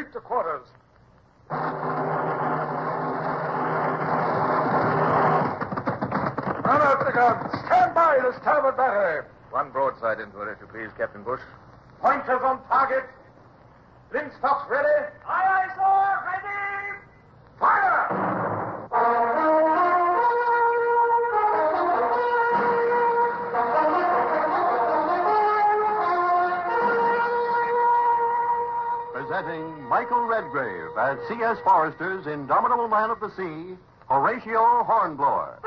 Sweep to quarters. Run out the guns. Stand by the starboard battery. One broadside into it, if you please, Captain Bush. Pointers on target. Linstocks ready. Aye, aye, sir. Ready. Fire! Presenting Michael Redgrave as C.S. Forrester's indomitable man of the sea, Horatio Hornblower.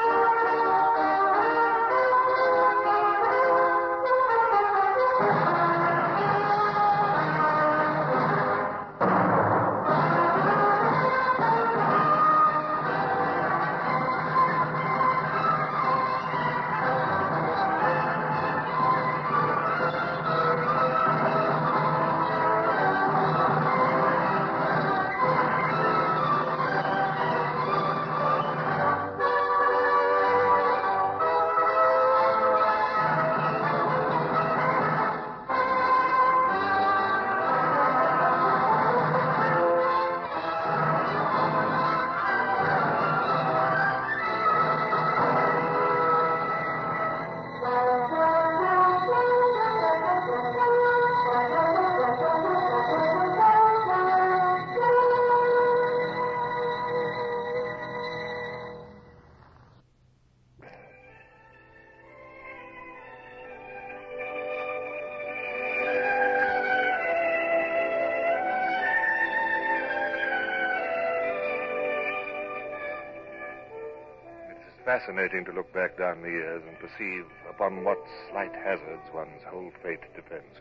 Fascinating to look back down the years and perceive upon what slight hazards one's whole fate depends.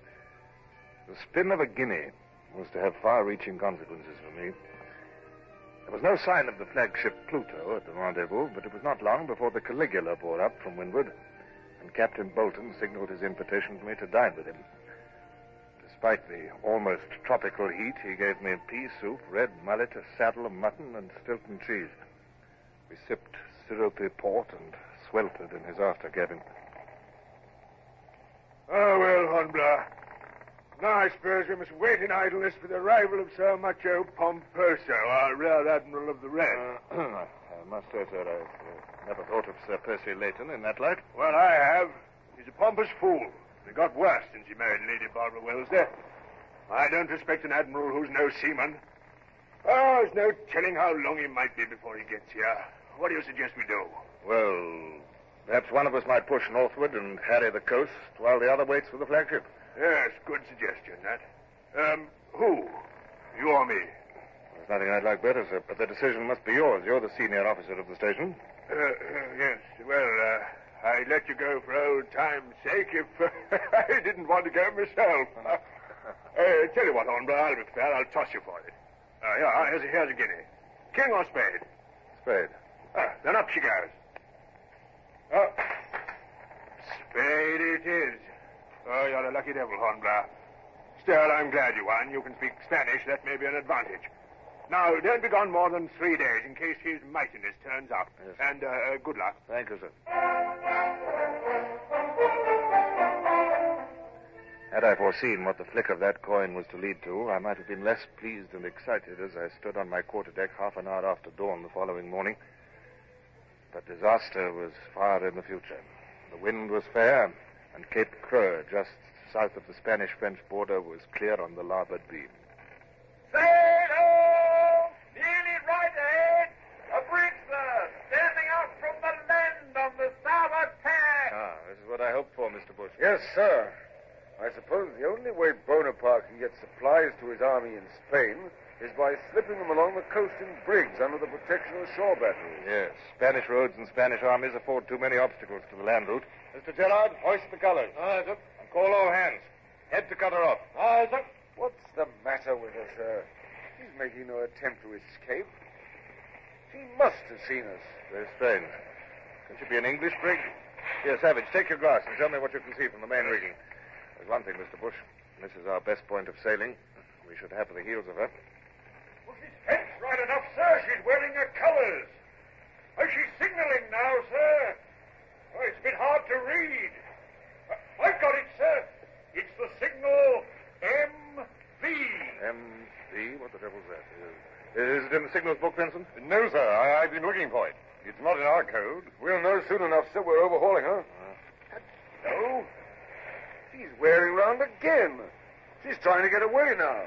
The spin of a guinea was to have far-reaching consequences for me. There was no sign of the flagship Pluto at the rendezvous, but it was not long before the Caligula bore up from windward, and Captain Bolton signaled his invitation for me to dine with him. Despite the almost tropical heat, he gave me pea soup, red mullet, a saddle of mutton, and Stilton cheese. We sipped syrupy port and sweltered in his after cabin. Oh, well, Hornblower. Now I suppose we must wait in idleness for the arrival of Sir Macho Pomposo, our Rear Admiral of the Red. I must say, sir, I've never thought of Sir Percy Leighton in that light. Well, I have. He's a pompous fool. He got worse since he married Lady Barbara Wellesley. I don't respect an admiral who's no seaman. Oh, there's no telling how long he might be before he gets here. What do you suggest we do? Well, perhaps one of us might push northward and harry the coast while the other waits for the flagship. Yes, good suggestion, that. Who? You or me? There's nothing I'd like better, sir, but the decision must be yours. You're the senior officer of the station. Yes. Well, I'd let you go for old time's sake if I didn't want to go myself. Tell you what, Hornblower, I'll be fair. I'll toss you for it. Here's a guinea. King or spade? Spade. Then up she goes. Oh, spade it is. Oh, you're a lucky devil, Hornblower. Still, I'm glad you won. You can speak Spanish. That may be an advantage. Now, don't be gone more than 3 days in case His Mightiness turns up. Yes. And good luck. Thank you, sir. Had I foreseen what the flick of that coin was to lead to, I might have been less pleased and excited as I stood on my quarterdeck half an hour after dawn the following morning. But disaster was far in the future. The wind was fair, and Cape Creux, just south of the Spanish-French border, was clear on the larboard beam. Sail ho! Nearly right ahead. A brig, sir, standing out from the land on the starboard tack. This is what I hoped for, Mr. Bush. Yes, sir. I suppose the only way Bonaparte can get supplies to his army in Spain is by slipping them along the coast in brigs under the protection of shore batteries. Yes, Spanish roads and Spanish armies afford too many obstacles to the land route. Mr. Gerard, hoist the colors. Aye, sir. And call all hands. Head to cut her off. Aye, sir. What's the matter with her, sir? She's making no attempt to escape. She must have seen us. Very strange. Can she be an English brig? Here, Savage, take your glass and tell me what you can see from the main rigging. There's one thing, Mr. Bush. This is our best point of sailing. We should have the heels of her. Well, she's fenced right enough, sir. She's wearing her colors. Oh, she's signaling now, sir. Oh, it's a bit hard to read. I've got it, sir. It's the signal MV. MV? What the devil it in the signals book, Vincent? No, sir. I've been looking for it. It's not in our code. We'll know soon enough, sir. We're overhauling her. No. She's wearing round again. She's trying to get away now.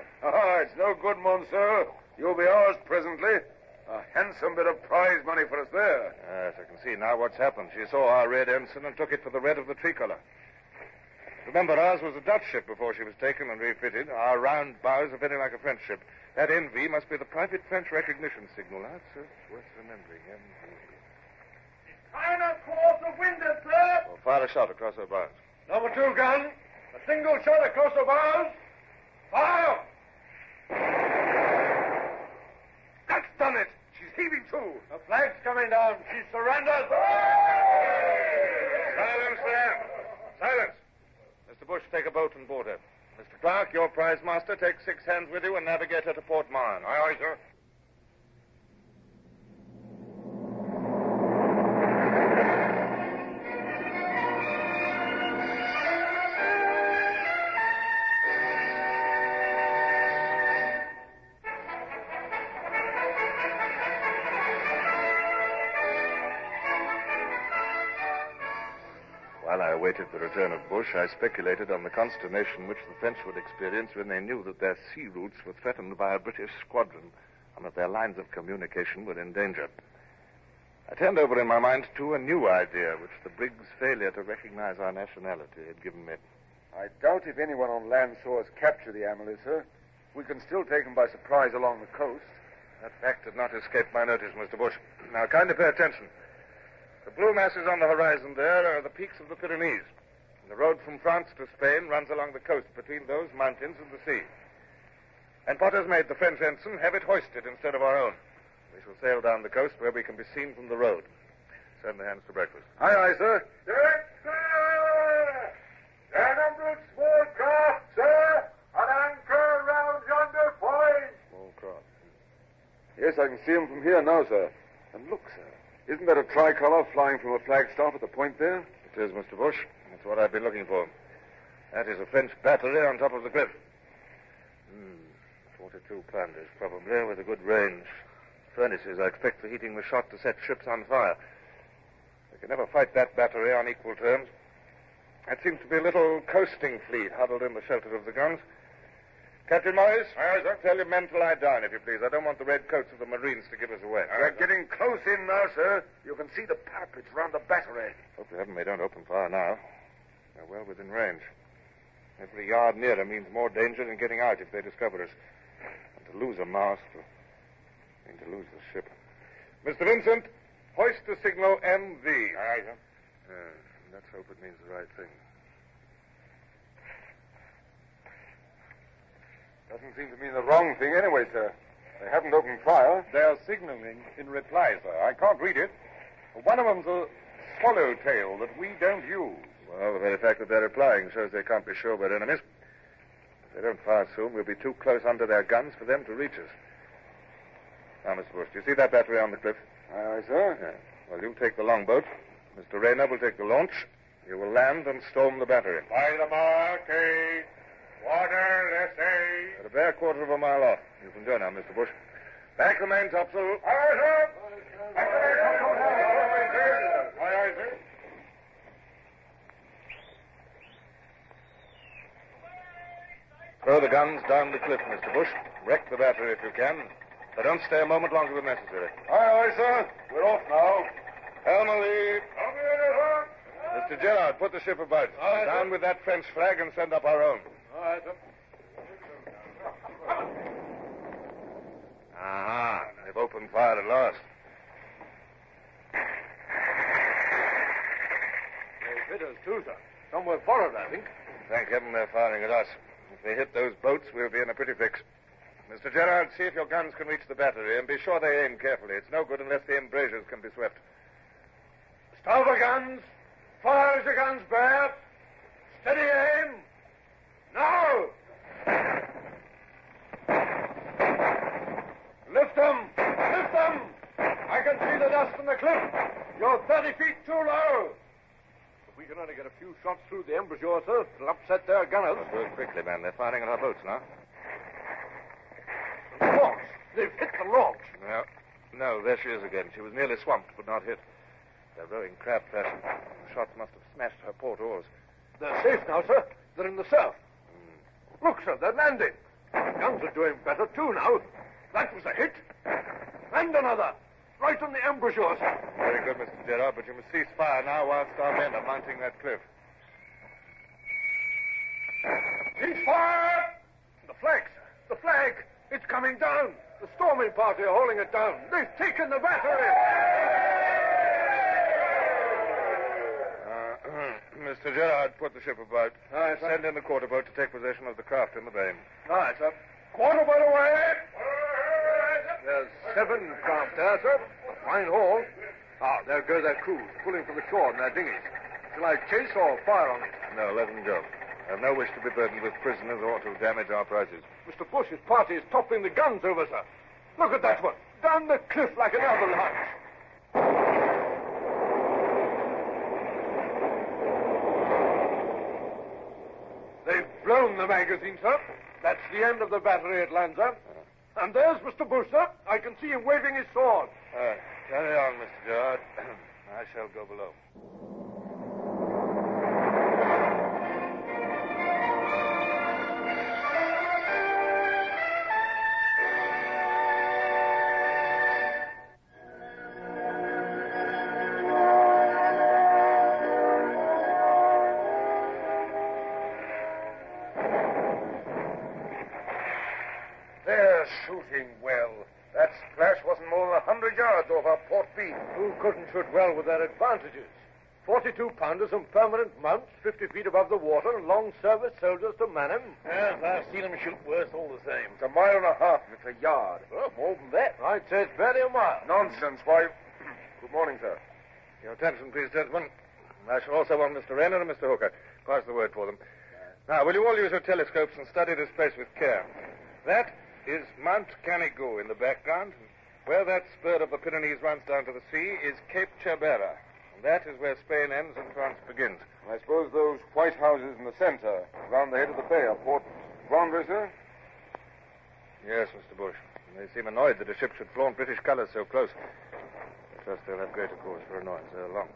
It's no good, monsieur. You'll be ours presently. A handsome bit of prize money for us there. Yes, I can see now what's happened. She saw our red ensign and took it for the red of the tricolor. Remember, ours was a Dutch ship before she was taken and refitted. Our round bows are very like a French ship. That NV must be the private French recognition signal. That's worth remembering. NV. Kind of course of windward, sir. Well, fire a shot across her bows. Number 2 gun. A single shot across the bows. Fire! That's done it. She's heaving to. The flag's coming down. She surrenders. Silence there. Silence. Mr. Bush, take a boat and board her. Mr. Clark, your prize master, take 6 hands with you and navigate her to Port Mahon. Aye, sir. While I awaited the return of Bush, I speculated on the consternation which the French would experience when they knew that their sea routes were threatened by a British squadron and that their lines of communication were in danger. I turned over in my mind, too, a new idea which the brig's failure to recognize our nationality had given me. I doubt if anyone on land saw us capture the Amelie, sir. We can still take them by surprise along the coast. That fact did not escape my notice, Mr. Bush. Now, kindly pay attention. The blue masses on the horizon there are the peaks of the Pyrenees. The road from France to Spain runs along the coast between those mountains and the sea. And Potter's made the French ensign have it hoisted instead of our own. We shall sail down the coast where we can be seen from the road. Send the hands to breakfast. Aye, aye, sir. Yes, sir. Stand under small craft, sir. An anchor round yonder point. Small craft. Yes, I can see them from here now, sir. And look, sir. Isn't that a tricolor flying from a flagstaff at the point there? It is, Mr. Bush. That's what I've been looking for. That is a French battery on top of the cliff. 42 pounders, probably, with a good range. Furnaces, I expect, for heating the shot to set ships on fire. They can never fight that battery on equal terms. That seems to be a little coasting fleet huddled in the shelter of the guns. Captain Morris, tell your men to lie down, if you please. I don't want the red coats of the Marines to give us away. We're getting close in now, sir. You can see the parapets round the battery. Hope to heaven they don't open fire now. They're well within range. Every yard nearer means more danger in getting out if they discover us. And to lose a mast means to lose the ship. Mr. Vincent, hoist the signal MV. Aye, sir. Let's hope it means the right thing. Doesn't seem to mean the wrong thing anyway, sir. They haven't opened fire. They're signaling in reply, sir. I can't read it. One of them's a swallowtail that we don't use. Well, the very fact that they're replying shows they can't be sure we're enemies. If they don't fire soon, we'll be too close under their guns for them to reach us. Now, Mr. Bush, do you see that battery on the cliff? Aye, sir. Yeah. Well, you take the longboat. Mr. Rayner will take the launch. You will land and storm the battery. By the mark, eh? Water, let's say. At a bare quarter of a mile off. You can go now, Mr. Bush. Back the main topsail. Aye, sir. Aye, sir. Throw the guns down the cliff, Mr. Bush. Wreck the battery if you can. But don't stay a moment longer than necessary. Aye, sir. We're off now. Helm a lead. Mr. Gerard, put the ship about. Aye, Down sir. with that French flag and send up our own. Aye, sir. Aha. They've opened fire at last. They hit us, too, sir. Somewhere forward, I think. Thank heaven they're firing at us. If they hit those boats, we'll be in a pretty fix. Mr. Gerard, see if your guns can reach the battery, and be sure they aim carefully. It's no good unless the embrasures can be swept. Stow the guns. Fire as your guns bear. Steady aim. Now! Lift them! Lift them! I can see the dust from the cliff. You're 30 feet too low. If we can only get a few shots through the embrasure, sir, it'll upset their gunners. Do it quickly, man. They're firing at our boats now. Of course. They've hit the launch. No, there she is again. She was nearly swamped, but not hit. They're rowing crab fashion. The shots must have smashed her port oars. They're safe now, sir. They're in the surf. Look, sir, they're landing. The guns are doing better, too, now. That was a hit. And another. Right on the embrasure, sir. Very good, Mr. Gerard, but you must cease fire now whilst our men are mounting that cliff. Cease fire! The flag, sir. The flag. It's coming down. The storming party are holding it down. They've taken the battery. Mr. Gerard, put the ship about. Aye, sir. Send in the quarter boat to take possession of the craft in the bay. Aye, sir. Quarter boat away. There's 7 craft there, sir. A fine haul. There go their crews, pulling for the shore in their dinghies. Shall I chase or fire on it? No, let them go. I have no wish to be burdened with prisoners or to damage our prizes. Mr. Bush's party is toppling the guns over, sir. Look at that one. Down the cliff like an avalanche. They've blown the magazine, sir. That's the end of the battery at Lanza. And there's Mr. Bush, sir. I can see him waving his sword. Carry on, Mr. Gerard. I shall go below. They're shooting well. That splash wasn't more than 100 yards off our port beam. Who couldn't shoot well with their advantages? 42-pounders and permanent mounts, 50 feet above the water, and long-service soldiers to man 'em. Yes, I've seen them shoot worse all the same. It's a mile and a half if it's a yard. Well, more than that. I'd say it's barely a mile. Nonsense, why? Good morning, sir. Your attention, please, gentlemen. I shall also want Mr. Renner and Mr. Hooker. Pass the word for them. Now, will you all use your telescopes and study this place with care? That is Mount Canigou in the background. Where that spur of the Pyrenees runs down to the sea is Cape Chabera. And that is where Spain ends and France begins. I suppose those white houses in the center, round the head of the bay, are Port Vendredi, sir? Yes, Mr. Bush. They seem annoyed that a ship should flaunt British colors so close. I trust they'll have greater cause for annoyance ere long.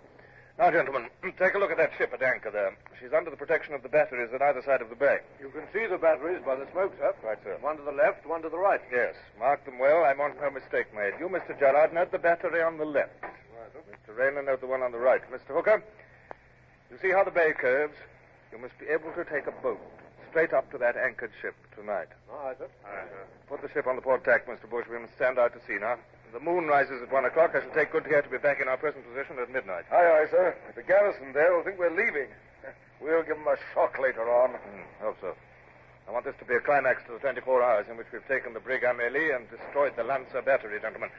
Now, gentlemen, take a look at that ship at anchor there. She's under the protection of the batteries at either side of the bay. You can see the batteries by the smoke, sir. Right, sir. One to the left, one to the right. Yes. Mark them well. I want no mistake made. You, Mr. Gerard, note the battery on the left. Right, sir. Mr. Rayner, note the one on the right. Mr. Hooker, you see how the bay curves? You must be able to take a boat straight up to that anchored ship tonight. All right, sir. All right, sir. Put the ship on the port tack, Mr. Bush. We must stand out to sea now. The moon rises at 1 o'clock. I shall take good care to be back in our present position at midnight. Aye, aye, sir. The garrison there will think we're leaving. We'll give them a shock later on. Hope so. I want this to be a climax to the 24 hours in which we've taken the brig Amélie and destroyed the Lancer battery, gentlemen.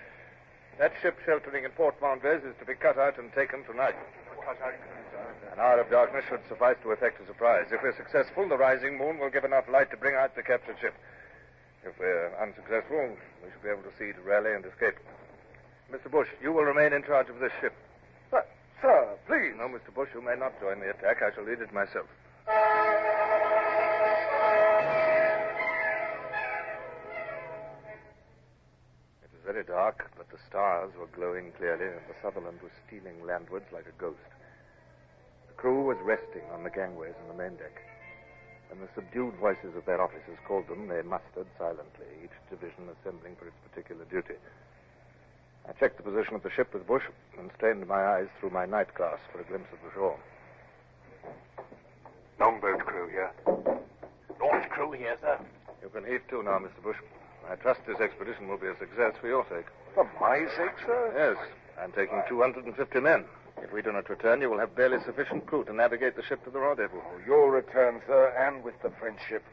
That ship sheltering in Port Vendredi is to be cut out and taken tonight. An hour of darkness should suffice to effect a surprise. If we're successful, the rising moon will give enough light to bring out the captured ship. If we're unsuccessful, we should be able to see to rally and escape. Mr. Bush, you will remain in charge of this ship. Sir, please. No, Mr. Bush, you may not join the attack. I shall lead it myself. It was very dark, but the stars were glowing clearly, and the Sutherland was stealing landwards like a ghost. The crew was resting on the gangways and the main deck. When the subdued voices of their officers called them, they mustered silently, each division assembling for its particular duty. I checked the position of the ship with Bush and strained my eyes through my night glass for a glimpse of the shore. Longboat crew here. Launch crew here, sir. You can heave to now, Mr. Bush. I trust this expedition will be a success for your sake. For my sake, sir? Yes, I'm taking 250 men. If we do not return, you will have barely sufficient crew to navigate the ship to the rendezvous. Oh, you'll return, sir, and with the French ship.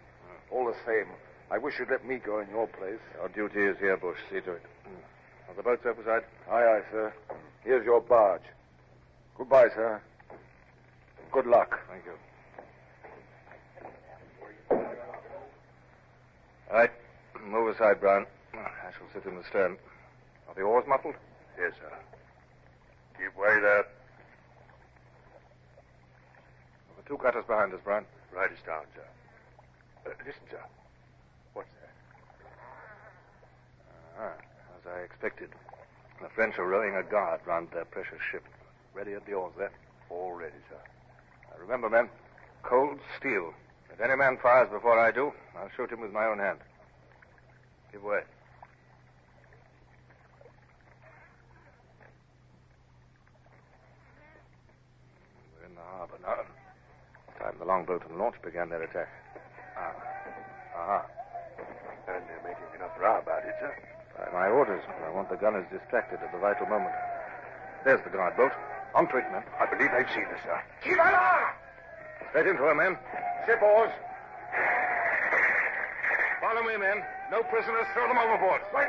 All the same, I wish you'd let me go in your place. Your duty is here, Bush. See to it. Are the boats overside? Aye, aye, sir. Here's your barge. Goodbye, sir. Good luck. Thank you. All right. Move aside, Brown. I shall sit in the stern. Are the oars muffled? Yes, sir. Keep way there. The 2 cutters behind us, Brown. Right us down, sir. Listen, sir. What's that? As I expected. The French are rowing a guard round their precious ship. Ready at the oars there? All ready, sir. Now remember, men, cold steel. If any man fires before I do, I'll shoot him with my own hand. Give way. We're in the harbor now. Time the longboat and launch began their attack. And they're making enough row about it, sir. By my orders, I want the gunners distracted at the vital moment. There's the guard boat. On to it, men. I believe they've seen us, sir. Straight into her, men. Ship oars. Follow me, men. No prisoners. Throw them overboard. Right.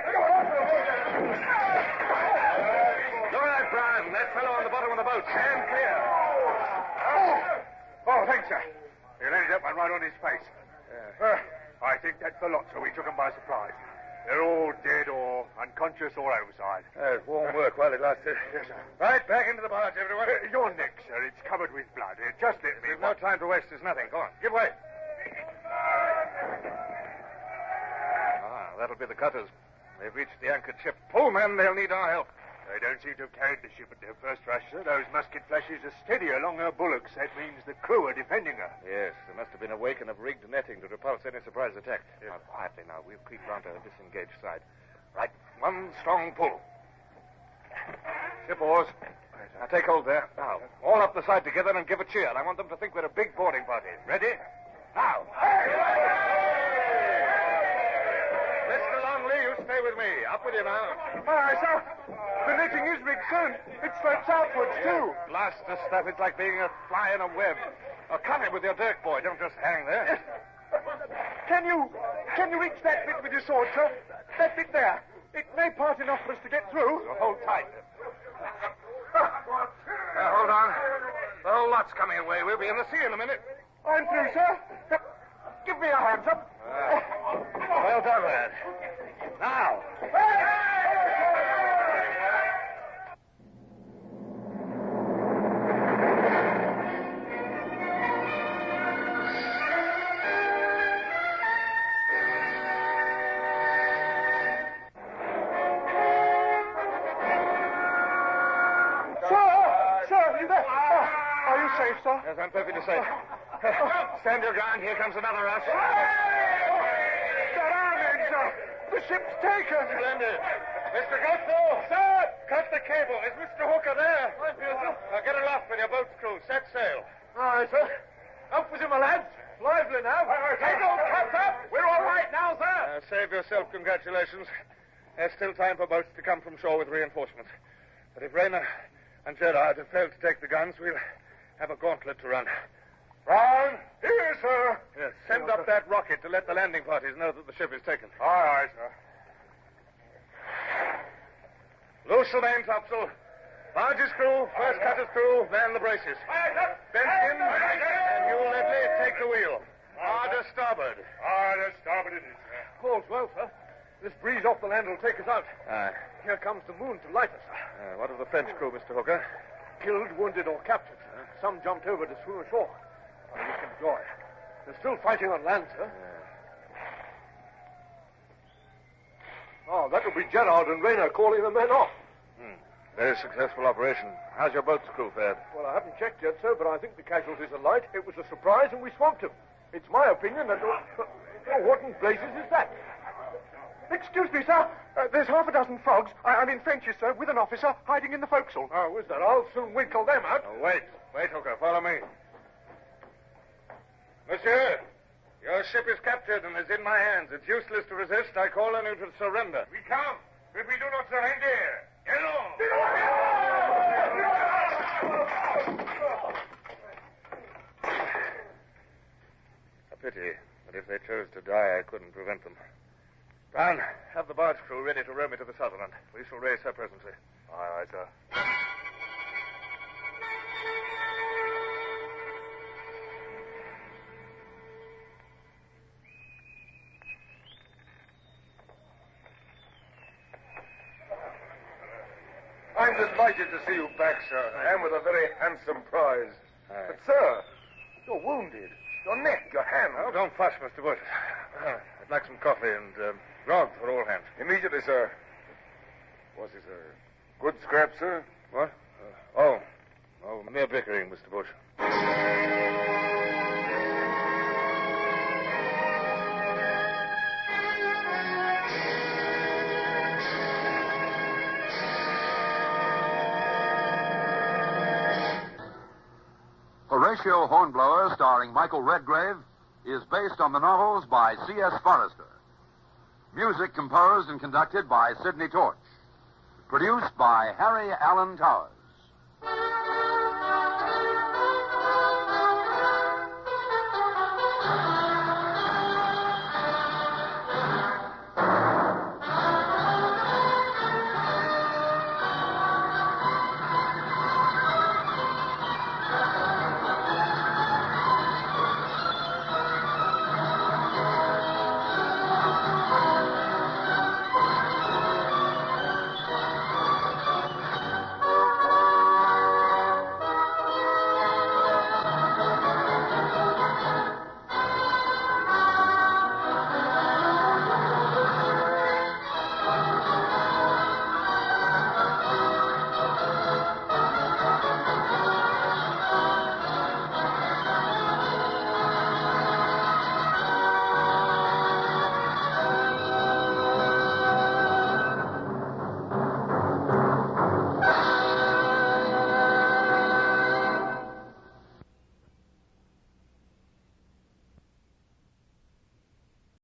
Lower that, Brian. That fellow on the bottom of the boat. Stand clear. Oh, thanks, sir. He landed up and right on his face. I think that's the lot, sir. We took them by surprise. They're all dead or unconscious or overside. Warm work while it lasted. Yes, sir. Right, back into the barge, everyone. Your neck, sir. It's covered with blood. Just let me... We've no time to waste. There's nothing. Go on. Give way. That'll be the cutters. They've reached the anchored ship. Pull, men. They'll need our help. They don't seem to have carried the ship at their first rush, sir. Those musket flashes are steady along her bulwarks. That means the crew are defending her. Yes, there must have been a wake and have rigged netting to repulse any surprise attack. Yes. Now, quietly now. We'll creep round to her disengaged side. Right. One strong pull. Ship oars. Now, take hold there. Now, all up the side together and give a cheer. I want them to think we're a big boarding party. Ready? Now. Mr. Longley, you stay with me. Up with you now. Aye, sir. The netting is rigged, sir. It slopes outwards, too. Blast the stuff. It's like being a fly in a web. Oh, come in with your dirk, boy. Don't just hang there. Can you reach that bit with your sword, sir? That bit there. It may part enough for us to get through. So hold tight. Hold on. The whole lot's coming away. We'll be in the sea in a minute. I'm through, sir. Give me a hand, sir. Well done, lad. Now. Safe, sir? Yes, I'm perfectly safe. Stand your ground. Here comes another rush. There are men, sir. The ship's taken. Splendid. Mr. Gusto. Sir! Cut the cable. Is Mr. Hooker there? Right here, sir. Now get aloft with your boat's crew. Set sail. Aye, sir. Up with you, my lads. Lively now. Take those cuts up. We're all right now, sir. Save yourself congratulations. There's still time for boats to come from shore with reinforcements. But if Rayner and Gerard have failed to take the guns, we'll have a gauntlet to run. Brown. Here, sir. Yes, send up that rocket to let the landing parties know that the ship is taken. Aye, sir. Loose the main topsail. Barge's crew, first cutter's crew, man the braces. Benson and you, Ledley, take the wheel. Hard starboard. Hard starboard it is, sir. All's well, sir. This breeze off the land will take us out. Aye. Here comes the moon to light us. What of the French crew, Mr. Hooker? Killed, wounded, or captured. Some jumped over to swim ashore. We can enjoy. They're still fighting on land, sir. Oh, that'll be Gerard and Rayner calling the men off. Very successful operation. How's your boat's crew fared? Well, I haven't checked yet, sir, but I think the casualties are light. It was a surprise, and we swamped them. It's my opinion that... Oh, what in blazes is that? Excuse me, sir. There's half a dozen frogs, I mean Frenchies, sir, with an officer hiding in the forecastle. Oh, is that? I'll soon winkle them out. Oh, wait, Hooker. Follow me. Monsieur, your ship is captured and is in my hands. It's useless to resist. I call on you to surrender. We come. If we do not surrender, hello! A pity, but if they chose to die, I couldn't prevent them. Brown, have the barge crew ready to row me to the Sutherland. We shall raise her presently. Aye, sir. I'm delighted to see you back, sir, and with a very handsome prize. Aye. But, sir, you're wounded. Your neck, your hand. Oh, don't fuss, Mr. Bush. I'd like some coffee and grog for all hands. Immediately, sir. What's it, sir? Good scrap, sir? What? Oh, mere bickering, Mr. Bush. Horatio Hornblower, starring Michael Redgrave, is based on the novels by C.S. Forrester. Music composed and conducted by Sidney Torch. Produced by Harry Allen Towers.